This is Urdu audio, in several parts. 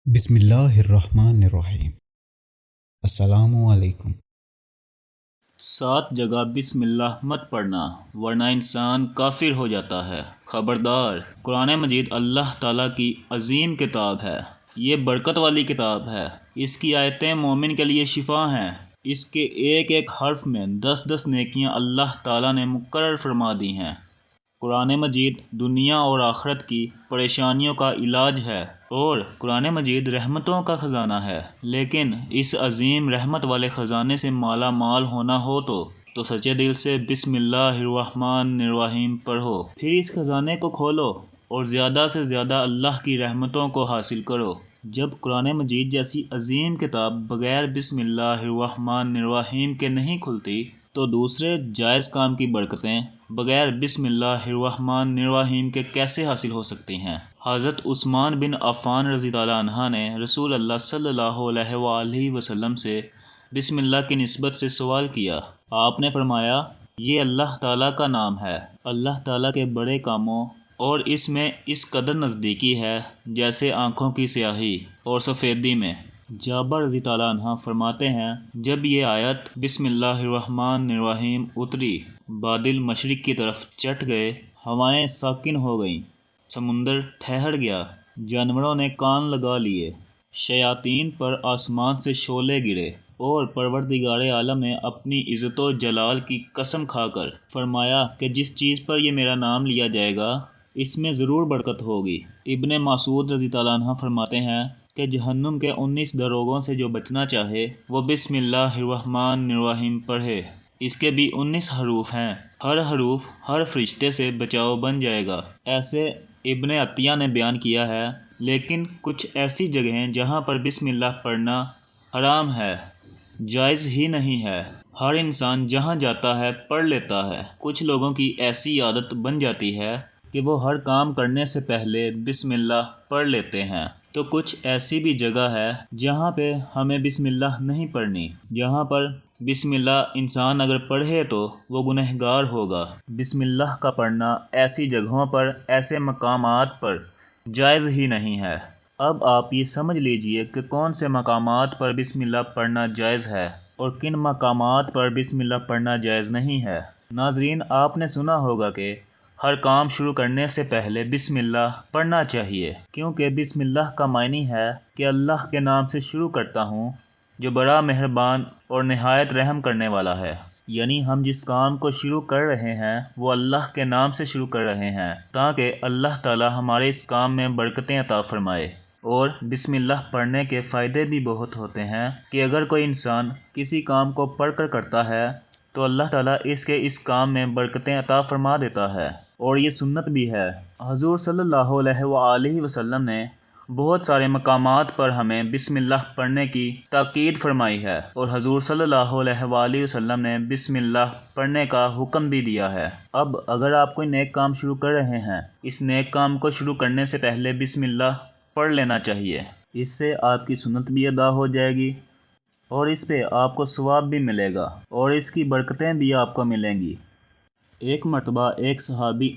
بسم اللہ الرحمن الرحیم۔ السلام علیکم۔ 7 جگہ بسم اللہ مت پڑھنا ورنہ انسان کافر ہو جاتا ہے۔ خبردار، قرآن مجید اللہ تعالیٰ کی عظیم کتاب ہے۔ یہ برکت والی کتاب ہے۔ اس کی آیتیں مومن کے لیے شفا ہیں۔ اس کے ایک ایک حرف میں 10 نیکیاں اللہ تعالیٰ نے مقرر فرما دی ہیں۔ قرآن مجید دنیا اور آخرت کی پریشانیوں کا علاج ہے اور قرآن مجید رحمتوں کا خزانہ ہے۔ لیکن اس عظیم رحمت والے خزانے سے مالا مال ہونا ہو تو سچے دل سے بسم اللہ الرحمن الرحیم پڑھو، پھر اس خزانے کو کھولو اور زیادہ سے زیادہ اللہ کی رحمتوں کو حاصل کرو۔ جب قرآن مجید جیسی عظیم کتاب بغیر بسم اللہ الرحمن الرحیم کے نہیں کھلتی تو دوسرے جائز کام کی برکتیں بغیر بسم اللہ الرحمن الرحیم کے کیسے حاصل ہو سکتی ہیں؟ حضرت عثمان بن عفان رضی اللہ عنہ نے رسول اللہ صلی اللہ علیہ وآلہ وسلم سے بسم اللہ کی نسبت سے سوال کیا۔ آپ نے فرمایا، یہ اللہ تعالیٰ کا نام ہے۔ اللہ تعالیٰ کے بڑے کاموں اور اس میں اس قدر نزدیکی ہے جیسے آنکھوں کی سیاہی اور سفیدی میں۔ جابر رضی اللہ عنہ فرماتے ہیں، جب یہ آیت بسم اللہ الرحمن الرحیم اتری، بادل مشرق کی طرف چٹ گئے، ہوائیں ساکن ہو گئیں، سمندر ٹھہر گیا، جانوروں نے کان لگا لیے، شیاطین پر آسمان سے شعلے گرے اور پروردگار عالم نے اپنی عزت و جلال کی قسم کھا کر فرمایا کہ جس چیز پر یہ میرا نام لیا جائے گا اس میں ضرور برکت ہوگی۔ ابن مسعود رضی اللہ عنہ فرماتے ہیں کہ جہنم کے 19 دروغوں سے جو بچنا چاہے وہ بسم اللہ الرحمن الرحیم پڑھے۔ اس کے بھی 19 حروف ہیں، ہر حروف ہر فرشتے سے بچاؤ بن جائے گا۔ ایسے ابن عطیہ نے بیان کیا ہے، لیکن کچھ ایسی جگہیں جہاں پر بسم اللہ پڑھنا حرام ہے، جائز ہی نہیں ہے۔ ہر انسان جہاں جاتا ہے پڑھ لیتا ہے۔ کچھ لوگوں کی ایسی عادت بن جاتی ہے کہ وہ ہر کام کرنے سے پہلے بسم اللہ پڑھ لیتے ہیں۔ تو کچھ ایسی بھی جگہ ہے جہاں پہ ہمیں بسم اللہ نہیں پڑھنی، جہاں پر بسم اللہ انسان اگر پڑھے تو وہ گنہگار ہوگا۔ بسم اللہ کا پڑھنا ایسی جگہوں پر، ایسے مقامات پر جائز ہی نہیں ہے۔ اب آپ یہ سمجھ لیجئے کہ کون سے مقامات پر بسم اللہ پڑھنا جائز ہے اور کن مقامات پر بسم اللہ پڑھنا جائز نہیں ہے۔ ناظرین، آپ نے سنا ہوگا کہ ہر کام شروع کرنے سے پہلے بسم اللہ پڑھنا چاہیے، کیونکہ بسم اللہ کا معنی ہے کہ اللہ کے نام سے شروع کرتا ہوں جو بڑا مہربان اور نہایت رحم کرنے والا ہے۔ یعنی ہم جس کام کو شروع کر رہے ہیں وہ اللہ کے نام سے شروع کر رہے ہیں تاکہ اللہ تعالی ہمارے اس کام میں برکتیں عطا فرمائے۔ اور بسم اللہ پڑھنے کے فائدے بھی بہت ہوتے ہیں کہ اگر کوئی انسان کسی کام کو پڑھ کر کرتا ہے تو اللہ تعالیٰ اس کام میں برکتیں عطا فرما دیتا ہے، اور یہ سنت بھی ہے۔ حضور صلی اللہ علیہ وآلہ وسلم نے بہت سارے مقامات پر ہمیں بسم اللہ پڑھنے کی تاکید فرمائی ہے، اور حضور صلی اللہ علیہ وآلہ وسلم نے بسم اللہ پڑھنے کا حکم بھی دیا ہے۔ اب اگر آپ کوئی نیک کام شروع کر رہے ہیں، اس نیک کام کو شروع کرنے سے پہلے بسم اللہ پڑھ لینا چاہیے۔ اس سے آپ کی سنت بھی ادا ہو جائے گی اور اس پہ آپ کو ثواب بھی ملے گا اور اس کی برکتیں بھی آپ کو ملیں گی۔ ایک مرتبہ ایک صحابی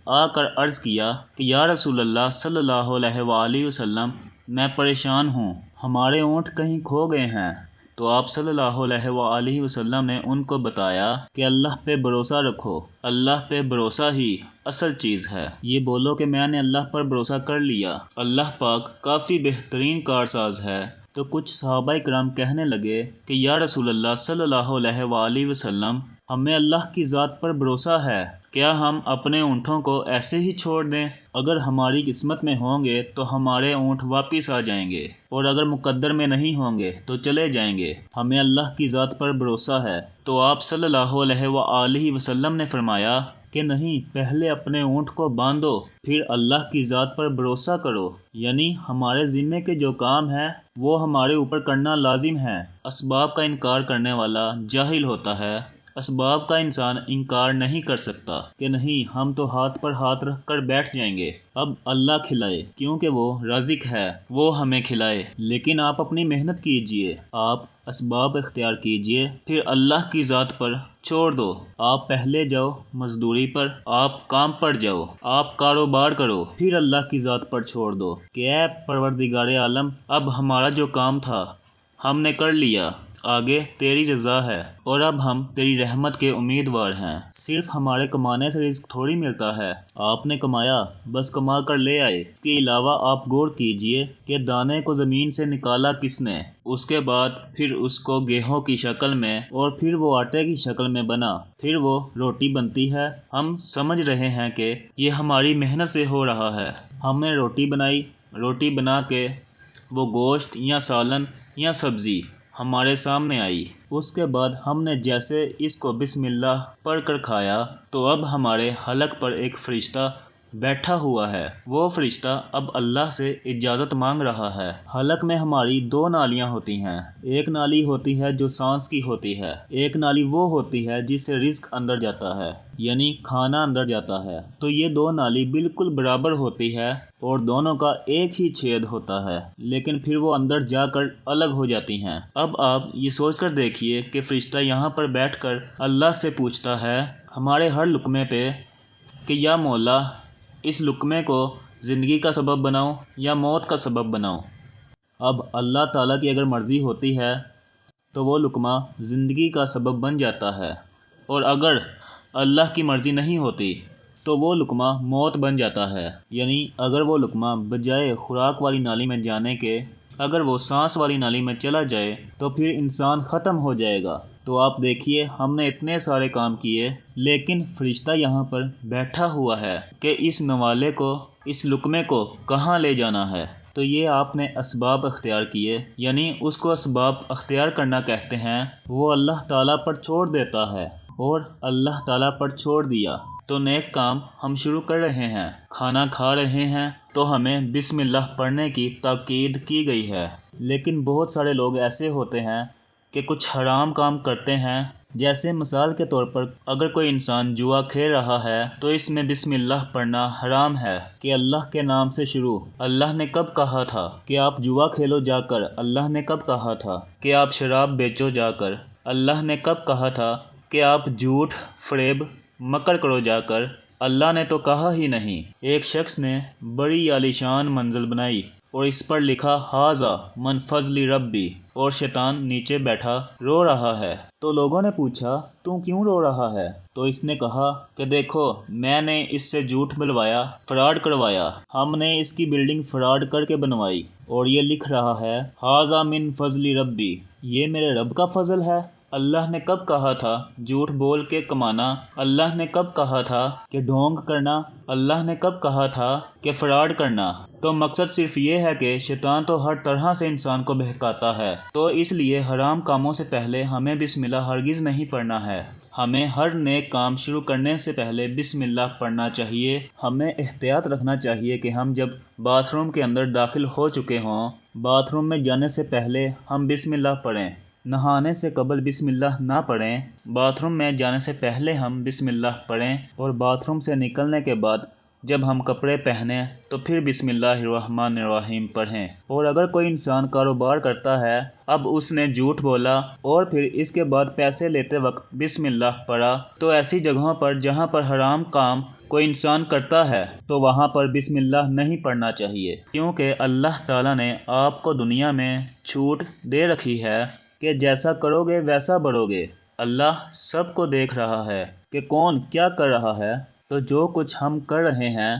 آ کر عرض کیا کہ یا رسول اللہ صلی اللہ علیہ وآلہ وسلم، میں پریشان ہوں، ہمارے اونٹ کہیں کھو گئے ہیں۔ تو آپ صلی اللہ علیہ وآلہ وسلم نے ان کو بتایا کہ اللہ پہ بھروسہ رکھو، اللہ پہ بھروسہ ہی اصل چیز ہے۔ یہ بولو کہ میں نے اللہ پر بھروسہ کر لیا، اللہ پاک کافی بہترین کارساز ہے۔ تو کچھ صحابہ کرام کہنے لگے کہ یا رسول اللہ صلی اللہ علیہ وآلہ وسلم، ہمیں اللہ کی ذات پر بھروسہ ہے، کیا ہم اپنے اونٹوں کو ایسے ہی چھوڑ دیں؟ اگر ہماری قسمت میں ہوں گے تو ہمارے اونٹ واپس آ جائیں گے، اور اگر مقدر میں نہیں ہوں گے تو چلے جائیں گے، ہمیں اللہ کی ذات پر بھروسہ ہے۔ تو آپ صلی اللہ علیہ وآلہ وسلم نے فرمایا کہ نہیں، پہلے اپنے اونٹ کو باندھو، پھر اللہ کی ذات پر بھروسہ کرو۔ یعنی ہمارے ذمے کے جو کام ہیں وہ ہمارے اوپر کرنا لازم ہے۔ اسباب کا انکار کرنے والا جاہل ہوتا ہے، اسباب کا انسان انکار نہیں کر سکتا کہ نہیں ہم تو ہاتھ پر ہاتھ رکھ کر بیٹھ جائیں گے، اب اللہ کھلائے، کیونکہ وہ رازق ہے، وہ ہمیں کھلائے۔ لیکن آپ اپنی محنت کیجئے، آپ اسباب اختیار کیجئے، پھر اللہ کی ذات پر چھوڑ دو۔ آپ پہلے جاؤ مزدوری پر، آپ کام پر جاؤ، آپ کاروبار کرو، پھر اللہ کی ذات پر چھوڑ دو کہ اے پروردگار عالم، اب ہمارا جو کام تھا ہم نے کر لیا، آگے تیری رضا ہے اور اب ہم تیری رحمت کے امیدوار ہیں۔ صرف ہمارے کمانے سے رزق تھوڑی ملتا ہے، آپ نے کمایا بس کما کر لے آئے۔ اس کے علاوہ آپ غور کیجئے کہ دانے کو زمین سے نکالا کس نے، اس کے بعد پھر اس کو گیہوں کی شکل میں اور پھر وہ آٹے کی شکل میں بنا، پھر وہ روٹی بنتی ہے۔ ہم سمجھ رہے ہیں کہ یہ ہماری محنت سے ہو رہا ہے۔ ہم نے روٹی بنائی، روٹی بنا کے وہ گوشت یا سالن یا سبزی ہمارے سامنے آئی، اس کے بعد ہم نے جیسے اس کو بسم اللہ پڑھ کر کھایا تو اب ہمارے حلق پر ایک فرشتہ بیٹھا ہوا ہے۔ وہ فرشتہ اب اللہ سے اجازت مانگ رہا ہے۔ حلق میں ہماری دو نالیاں ہوتی ہیں، ایک نالی ہوتی ہے جو سانس کی ہوتی ہے، ایک نالی وہ ہوتی ہے جس سے رزق اندر جاتا ہے، یعنی کھانا اندر جاتا ہے۔ تو یہ دو نالی بالکل برابر ہوتی ہے اور دونوں کا ایک ہی چھید ہوتا ہے، لیکن پھر وہ اندر جا کر الگ ہو جاتی ہیں۔ اب آپ یہ سوچ کر دیکھیے کہ فرشتہ یہاں پر بیٹھ کر اللہ سے پوچھتا ہے ہمارے ہر لقمے پہ کہ یا مولا اس لقمے کو زندگی کا سبب بناؤں یا موت کا سبب بناؤں۔ اب اللہ تعالیٰ کی اگر مرضی ہوتی ہے تو وہ لقمہ زندگی کا سبب بن جاتا ہے، اور اگر اللہ کی مرضی نہیں ہوتی تو وہ لقمہ موت بن جاتا ہے، یعنی اگر وہ لقمہ بجائے خوراک والی نالی میں جانے کے اگر وہ سانس والی نالی میں چلا جائے تو پھر انسان ختم ہو جائے گا۔ تو آپ دیکھیے ہم نے اتنے سارے کام کیے، لیکن فرشتہ یہاں پر بیٹھا ہوا ہے کہ اس نوالے کو، اس لقمے کو کہاں لے جانا ہے۔ تو یہ آپ نے اسباب اختیار کیے، یعنی اس کو اسباب اختیار کرنا کہتے ہیں۔ وہ اللہ تعالیٰ پر چھوڑ دیتا ہے، اور اللہ تعالیٰ پر چھوڑ دیا تو نیک کام ہم شروع کر رہے ہیں، کھانا کھا رہے ہیں تو ہمیں بسم اللہ پڑھنے کی تاکید کی گئی ہے۔ لیکن بہت سارے لوگ ایسے ہوتے ہیں کہ کچھ حرام کام کرتے ہیں، جیسے مثال کے طور پر اگر کوئی انسان جوا کھیل رہا ہے تو اس میں بسم اللہ پڑھنا حرام ہے کہ اللہ کے نام سے شروع۔ اللہ نے کب کہا تھا کہ آپ جوا کھیلو جا کر؟ اللہ نے کب کہا تھا کہ آپ شراب بیچو جا کر؟ اللہ نے کب کہا تھا کہ آپ جھوٹ، فریب، مکر کرو جا کر؟ اللہ نے تو کہا ہی نہیں۔ ایک شخص نے بڑی عالیشان منزل بنائی اور اس پر لکھا ھذا من فضل ربی، اور شیطان نیچے بیٹھا رو رہا ہے۔ تو لوگوں نے پوچھا تو کیوں رو رہا ہے؟ تو اس نے کہا کہ دیکھو میں نے اس سے جھوٹ بلوایا، فراڈ کروایا، ہم نے اس کی بلڈنگ فراڈ کر کے بنوائی، اور یہ لکھ رہا ہے ھذا من فضل ربی، یہ میرے رب کا فضل ہے۔ اللہ نے کب کہا تھا جھوٹ بول کے کمانا؟ اللہ نے کب کہا تھا کہ ڈھونگ کرنا؟ اللہ نے کب کہا تھا کہ فراڈ کرنا؟ تو مقصد صرف یہ ہے کہ شیطان تو ہر طرح سے انسان کو بہکاتا ہے، تو اس لیے حرام کاموں سے پہلے ہمیں بسم اللہ ہرگز نہیں پڑھنا ہے۔ ہمیں ہر نیک کام شروع کرنے سے پہلے بسم اللہ پڑھنا چاہیے۔ ہمیں احتیاط رکھنا چاہیے کہ ہم جب باتھ روم کے اندر داخل ہو چکے ہوں، باتھ روم میں جانے سے پہلے ہم بسم اللہ پڑھیں، نہانے سے قبل بسم اللہ نہ پڑھیں، باتھ روم میں جانے سے پہلے ہم بسم اللہ پڑھیں، اور باتھ روم سے نکلنے کے بعد جب ہم کپڑے پہنیں تو پھر بسم اللہ الرحمن الرحیم پڑھیں۔ اور اگر کوئی انسان کاروبار کرتا ہے، اب اس نے جھوٹ بولا اور پھر اس کے بعد پیسے لیتے وقت بسم اللہ پڑھا، تو ایسی جگہوں پر جہاں پر حرام کام کوئی انسان کرتا ہے تو وہاں پر بسم اللہ نہیں پڑھنا چاہیے، کیونکہ اللہ تعالیٰ نے آپ کو دنیا میں چھوٹ دے رکھی ہے کہ جیسا کرو گے ویسا بڑھو گے۔ اللہ سب کو دیکھ رہا ہے کہ کون کیا کر رہا ہے۔ تو جو کچھ ہم کر رہے ہیں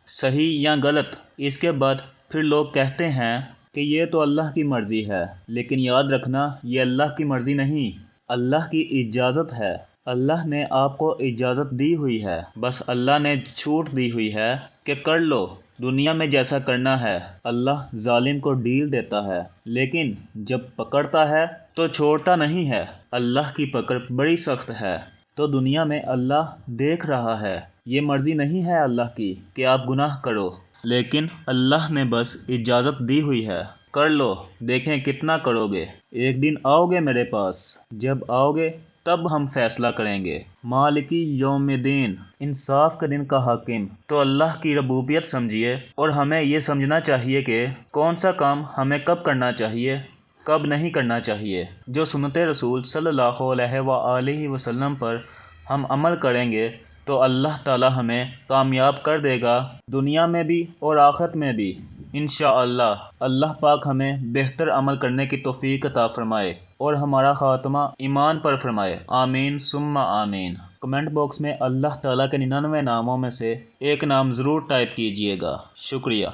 صحیح یا غلط، اس کے بعد پھر لوگ کہتے ہیں کہ یہ تو اللہ کی مرضی ہے، لیکن یاد رکھنا یہ اللہ کی مرضی نہیں، اللہ کی اجازت ہے۔ اللہ نے آپ کو اجازت دی ہوئی ہے، بس اللہ نے چھوٹ دی ہوئی ہے کہ کر لو، دنیا میں جیسا کرنا ہے۔ اللہ ظالم کو ڈیل دیتا ہے، لیکن جب پکڑتا ہے تو چھوڑتا نہیں ہے۔ اللہ کی پکڑ بڑی سخت ہے۔ تو دنیا میں اللہ دیکھ رہا ہے، یہ مرضی نہیں ہے اللہ کی کہ آپ گناہ کرو، لیکن اللہ نے بس اجازت دی ہوئی ہے، کر لو، دیکھیں کتنا کرو گے۔ ایک دن آؤ گے میرے پاس، جب آؤ گے تب ہم فیصلہ کریں گے۔ مالکی یوم الدین، انصاف کا دن کا حاکم۔ تو اللہ کی ربوبیت سمجھیے اور ہمیں یہ سمجھنا چاہیے کہ کون سا کام ہمیں کب کرنا چاہیے، کب نہیں کرنا چاہیے۔ جو سنت رسول صلی اللہ علیہ وآلہ وسلم پر ہم عمل کریں گے تو اللہ تعالی ہمیں کامیاب کر دے گا، دنیا میں بھی اور آخرت میں بھی انشاءاللہ۔ اللہ پاک ہمیں بہتر عمل کرنے کی توفیق عطا فرمائے اور ہمارا خاتمہ ایمان پر فرمائے، آمین ثم آمین۔ کمنٹ باکس میں اللہ تعالیٰ کے 99 ناموں میں سے ایک نام ضرور ٹائپ کیجئے گا۔ شکریہ۔